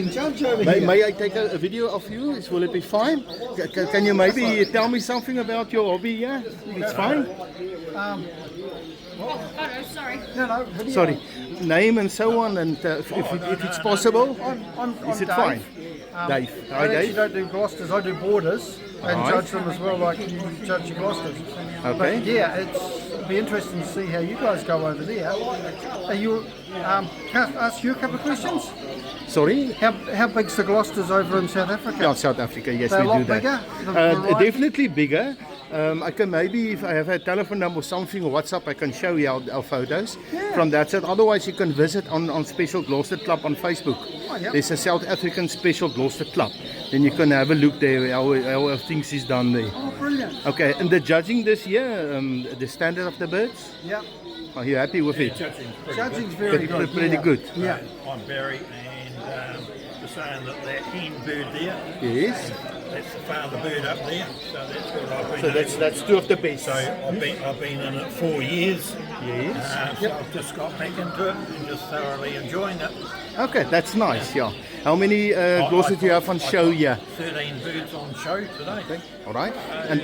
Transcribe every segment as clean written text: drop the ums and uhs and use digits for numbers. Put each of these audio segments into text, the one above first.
Judge over here. May I take a video of you? Will it be fine? Can you maybe tell me something about your hobby? Yeah, it's fine. Sorry. No, video. Sorry, name and so on, and if it's possible, I'm is it Dave. fine? Dave. I Hi, actually Dave. don't do Glosters, I do borders and Right. judge them as well, like you judge your Glosters. Okay. But yeah, it'll be interesting to see how you guys go over there. Are you, can I ask you a couple of questions? Sorry. How big's the Glosters over in South Africa? Yeah, South Africa. Yes, They're a we lot do that. bigger, the variety? Definitely bigger. I can maybe, if I have a telephone number or something or WhatsApp, I can show you our photos from that side. Otherwise, you can visit on Special Gloster Club on Facebook. Oh, yep. There's a South African Special Gloster Club. Then you can have a look there how things is done there. Oh, brilliant. Okay, and the judging this year, the standard of the birds, Yeah, are you happy with it? judging's very good. Pretty yeah. good. Yeah. I'm Barry, and they're saying that hen bird there, Yes. that's the father bird up there, so that's what I've been So over. that's two of the best. So I've been in it 4 years. Yes. So I've just got back into it and just thoroughly enjoying it. Okay, that's nice. Yeah. How many glosters do you have on show here? 13 birds on show today. All right. And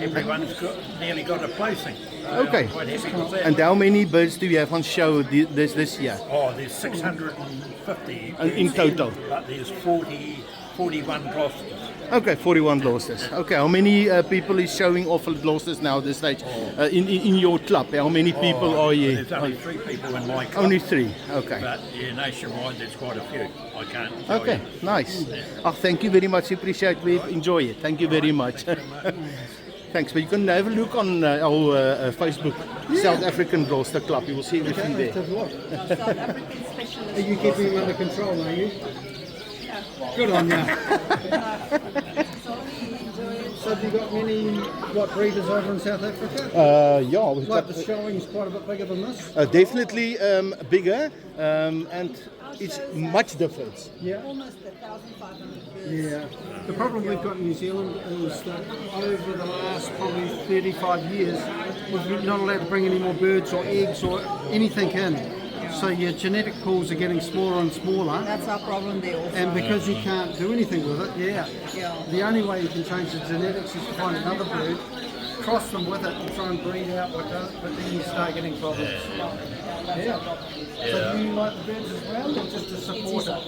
Everyone's nearly got a placing. So Okay. I'm quite happy with that. and how many birds do you have on show this year? Oh, there's 650 In birds total? but there's 41 glosters. Okay, 41 glosters. Okay, how many people is showing off glosters now at this stage? In your club, how many people are you? There's only 3 people in my club. Only 3. Okay. But yeah, nationwide there's quite a few. I can't tell Okay, you. nice. Oh, thank you very much. Appreciate it. Enjoy it. Thank you very much. Thanks. But you can have a look on our Facebook, South African Gloster Club. You will see everything there. South African Specialist Are you keeping them under control, are you? Good on you. So have you got many breeders over in South Africa? Yeah, we've Like got the showing's quite a bit bigger than this? definitely bigger, and it's much different. Yeah. almost 1,500 birds. Yeah. The problem we've got in New Zealand is that over the last probably 35 years, we've not allowed to bring any more birds or eggs or anything in. So your genetic pools are getting smaller and smaller. That's our problem there also. And because you can't do anything with it, Yeah. the only way you can change the genetics is to find another bird, cross them with it and try and breed out what does it, but then you start getting problems. Yeah. So do you like the birds as well, or just a supporter?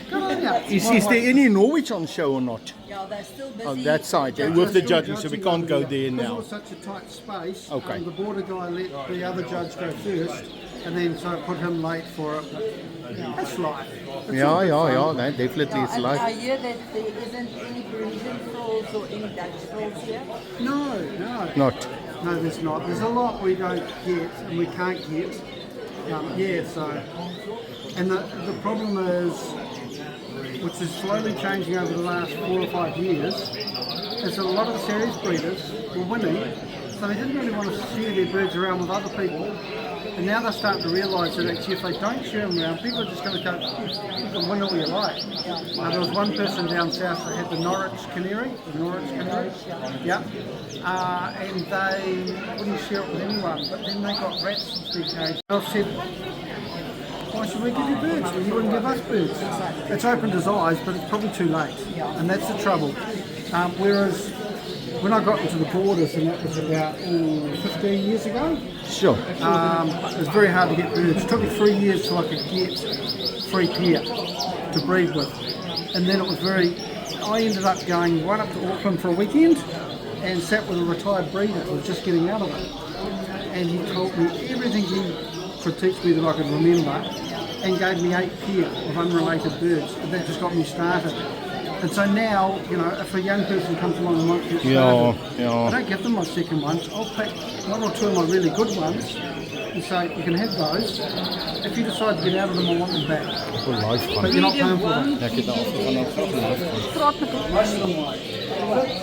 Good on you. Is there any Norwich on show or not? Yeah, they're still busy. On that side, Yeah, with the still judging, so we can't go there Because it now. was such a tight space, Okay. the border guy let the other judge go first, and then so it put him late for it. That's life. It's Yeah, all good yeah, fun. yeah. No, definitely, it's And I like. hear that there isn't any Parisian frills or any Dutch frills here. No. Not. No, there's not. There's a lot we don't get and we can't get. And the problem is, which is slowly changing over the last 4 or 5 years, is that a lot of the series breeders were winning, so they didn't really want to share their birds around with other people. And now they're starting to realise that actually if they don't share them around, people are just going to go, you can win all you like. There was one person down south that had the Norwich Canary, yeah, and they wouldn't share it with anyone, but then they got rats in their cage. I've said, why should we give you birds? Well, you wouldn't give us birds. It's opened his eyes, but it's probably too late, and that's the trouble. Whereas when I got into the borders, and that was about 15 years ago, Sure. it was very hard to get birds. It took me 3 years till I could get 3 pair to breed with. And then it was I ended up going right up to Auckland for a weekend and sat with a retired breeder who was just getting out of it. And he taught me everything he could teach me that I could remember and gave me 8 pair of unrelated birds. And that just got me started. And so now, if a young person comes along and wants to get started, I don't give them my second ones. I'll pick 1 or 2 of my really good ones and say, you can have those. If you decide to get out of them, I want them back. But you're not paying for them. Ek het al vanaf Most of them like.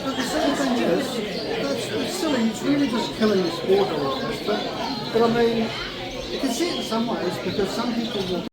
But the silly thing is, it's silly, it's really just killing the sport all of this. But I mean, you can see it in some ways because some people will